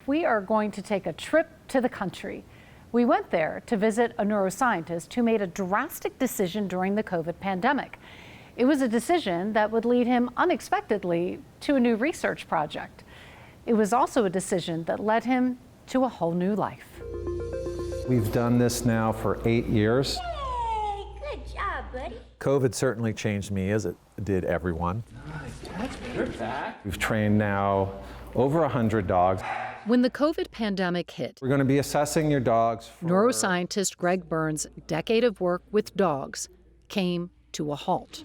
we are going to take a trip to the country. We went there to visit a neuroscientist who made a drastic decision during the COVID pandemic. It was a decision that would lead him unexpectedly to a new research project. It was also a decision that led him to a whole new life. We've done this now for 8 years. Hey, good job, buddy. COVID certainly changed me, as it did everyone. Nice. You're back. We've trained now over 100 dogs. When the COVID pandemic hit, We're going to be assessing your dogs for... neuroscientist Greg Berns' decade of work with dogs came to a halt.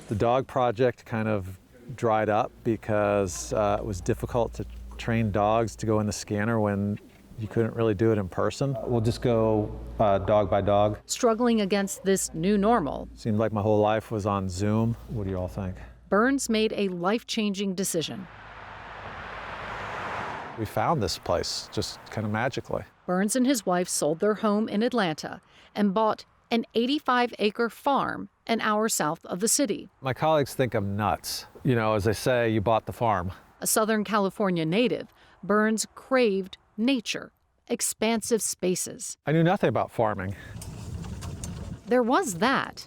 The dog project kind of dried up because it was difficult to train dogs to go in the scanner when you couldn't really do it in person. We'll just go dog by dog. Struggling against this new normal, Seemed like my whole life was on Zoom. What do you all think? Berns made a life-changing decision. We found this place just kind of magically. Berns and his wife sold their home in Atlanta and bought an 85-acre farm an hour south of the city. My colleagues think I'm nuts. You know, as they say, you bought the farm. A Southern California native, Berns craved nature, expansive spaces. I knew nothing about farming. There was that.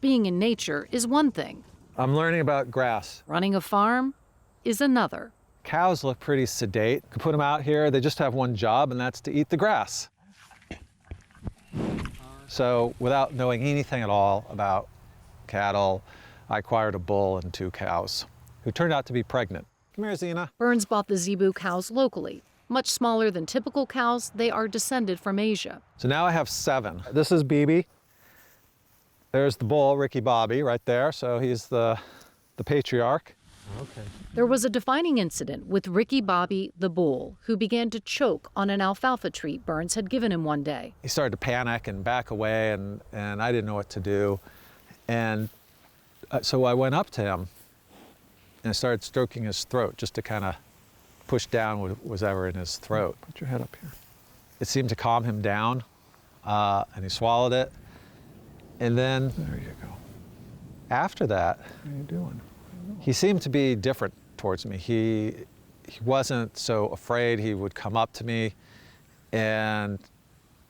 Being in nature is one thing. I'm learning about grass. Running a farm is another. Cows look pretty sedate. You put them out here, they just have one job, and that's to eat the grass. So without knowing anything at all about cattle, I acquired a bull and 2 cows, who turned out to be pregnant. Come here, Zena. Berns bought the zebu cows locally. Much smaller than typical cows, they are descended from Asia. So now I have 7. This is BB. There's the bull, Ricky Bobby, right there. So he's the patriarch. Okay. There was a defining incident with Ricky Bobby the bull, who began to choke on an alfalfa treat Berns had given him one day. He started to panic and back away, and I didn't know what to do. And so I went up to him and I started stroking his throat just to kind of push down what was ever in his throat. Put your head up here. It seemed to calm him down, and he swallowed it. And then, there you go. After that, how are you doing? He seemed to be different towards me. He wasn't so afraid. He would come up to me, and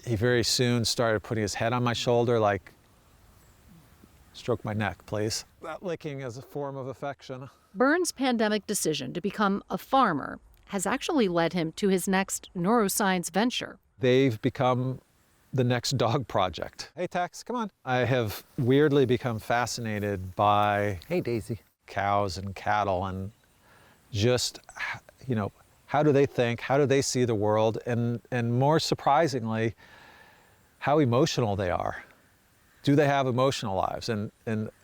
he very soon started putting his head on my shoulder, like, stroke my neck, please. That licking is a form of affection. Berns' pandemic decision to become a farmer has actually led him to his next neuroscience venture. They've become the next dog project. Hey, Tex, come on. I have weirdly become fascinated by, hey, Daisy, cows and cattle, and just, you know, how do they think? How do they see the world? And more surprisingly, how emotional they are. Do they have emotional lives? And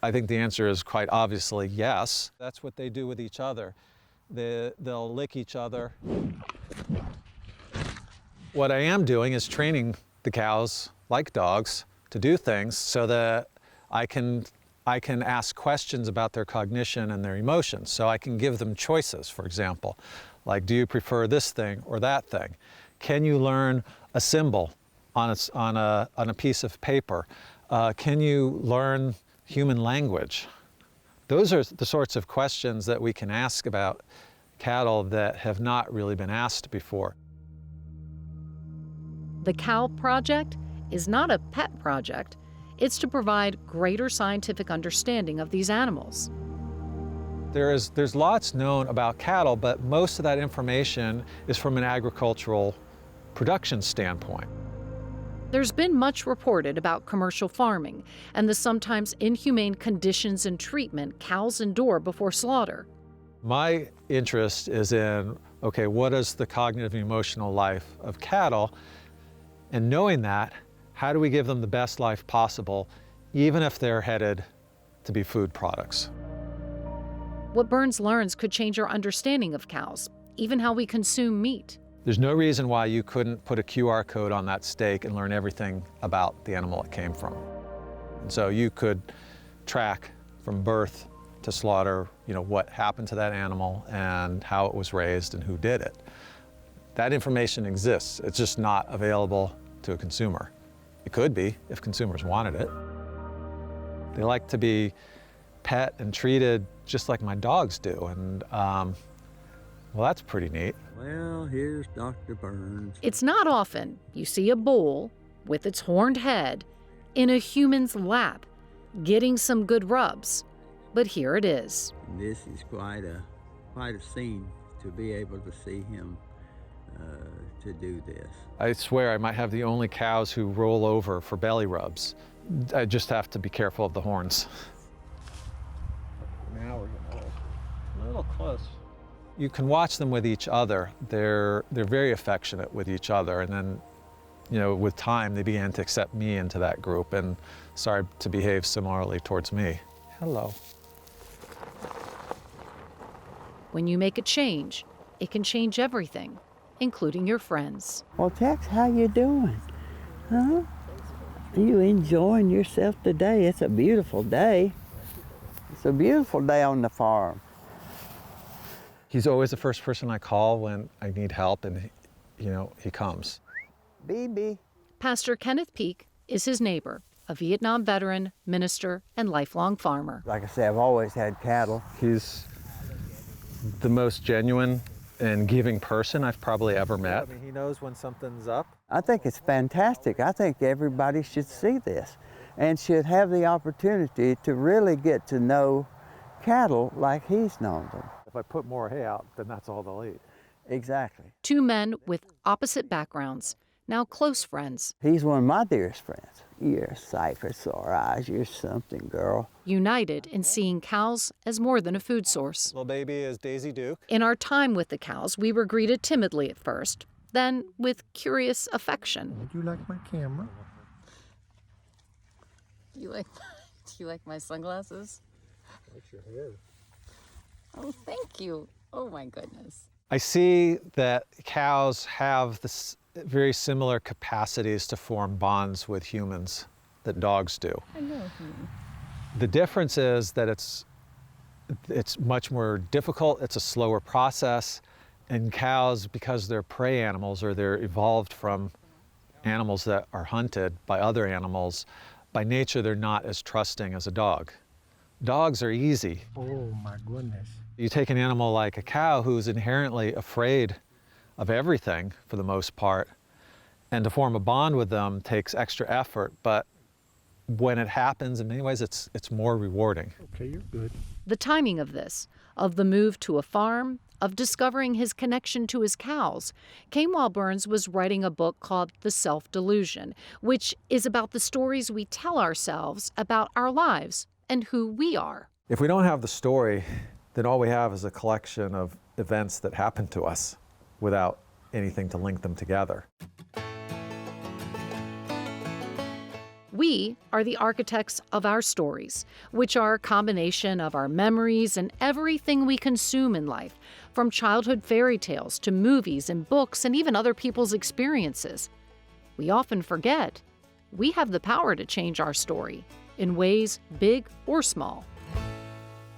I think the answer is quite obviously yes. That's what they do with each other. They'll lick each other. What I am doing is training the cows, like dogs, to do things so that I can ask questions about their cognition and their emotions. So I can give them choices, for example, like, do you prefer this thing or that thing? Can you learn a symbol on a piece of paper? Can you learn human language? Those are the sorts of questions that we can ask about cattle that have not really been asked before. The Cow Project is not a pet project. It's to provide greater scientific understanding of these animals. There's lots known about cattle, but most of that information is from an agricultural production standpoint. There's been much reported about commercial farming and the sometimes inhumane conditions and treatment cows endure before slaughter. My interest is in, okay, what is the cognitive and emotional life of cattle? And knowing that, how do we give them the best life possible, even if they're headed to be food products? What Berns learns could change our understanding of cows, even how we consume meat. There's no reason why you couldn't put a QR code on that steak and learn everything about the animal it came from. And so you could track from birth to slaughter, you know, what happened to that animal and how it was raised and who did it. That information exists. It's just not available to a consumer. It could be if consumers wanted it. They like to be pet and treated just like my dogs do. And Well, that's pretty neat. Well, here's Dr. Berns. It's not often you see a bull with its horned head in a human's lap getting some good rubs, but here it is. This is quite a scene to be able to see him to do this. I swear I might have the only cows who roll over for belly rubs. I just have to be careful of the horns. Now we're getting a little close. You can watch them with each other. They're very affectionate with each other, and then, you know, with time they began to accept me into that group and started to behave similarly towards me. Hello. When you make a change, it can change everything, including your friends. Well, Tex, how you doing? Huh? Are you enjoying yourself today? It's a beautiful day. It's a beautiful day on the farm. He's always the first person I call when I need help, and he comes. BB. Pastor Kenneth Peak is his neighbor, a Vietnam veteran, minister, and lifelong farmer. Like I say, I've always had cattle. He's the most genuine and giving person I've probably ever met. I mean, he knows when something's up. I think it's fantastic. I think everybody should see this and should have the opportunity to really get to know cattle like he's known them. If I put more hay out, then that's all they'll eat. Exactly. Two men with opposite backgrounds, now close friends. He's one of my dearest friends. You're a sight for sore eyes. You're something, girl. United in seeing cows as more than a food source. Little baby is Daisy Duke. In our time with the cows, we were greeted timidly at first, then with curious affection. Would you like my camera? Do you like my sunglasses? What's your hair? Oh, thank you. Oh my goodness. I see that cows have this very similar capacities to form bonds with humans that dogs do. I know. The difference is that it's much more difficult, it's a slower process, and cows, because they're prey animals or they're evolved from animals that are hunted by other animals, by nature they're not as trusting as a dog. Dogs are easy. Oh my goodness. You take an animal like a cow who's inherently afraid of everything for the most part, and to form a bond with them takes extra effort, but when it happens, in many ways, it's more rewarding. Okay, you're good. The timing of this, of the move to a farm, of discovering his connection to his cows, came while Berns was writing a book called The Self-Delusion, which is about the stories we tell ourselves about our lives and who we are. If we don't have the story, then all we have is a collection of events that happen to us without anything to link them together. We are the architects of our stories, which are a combination of our memories and everything we consume in life, from childhood fairy tales to movies and books and even other people's experiences. We often forget we have the power to change our story in ways big or small.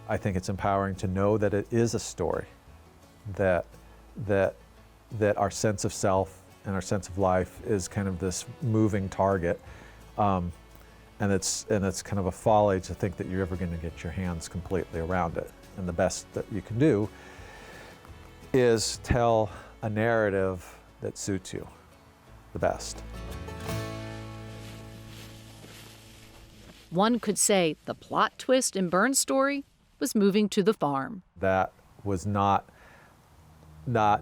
I think it's empowering to know that it is a story, that our sense of self and our sense of life is kind of this moving target. And it's kind of a folly to think that you're ever going to get your hands completely around it. And the best that you can do is tell a narrative that suits you the best. One could say the plot twist in Berns' story was moving to the farm. That was not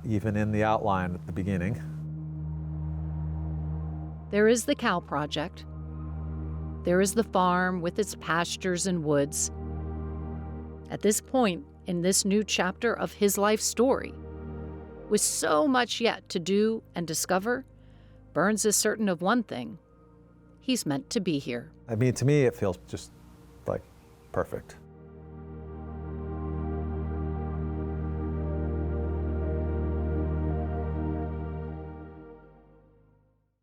even in the outline at the beginning. There is the cow project. There is the farm with its pastures and woods. At this point in this new chapter of his life story, with so much yet to do and discover, Berns is certain of one thing: he's meant to be here. I mean, to me, it feels just like perfect.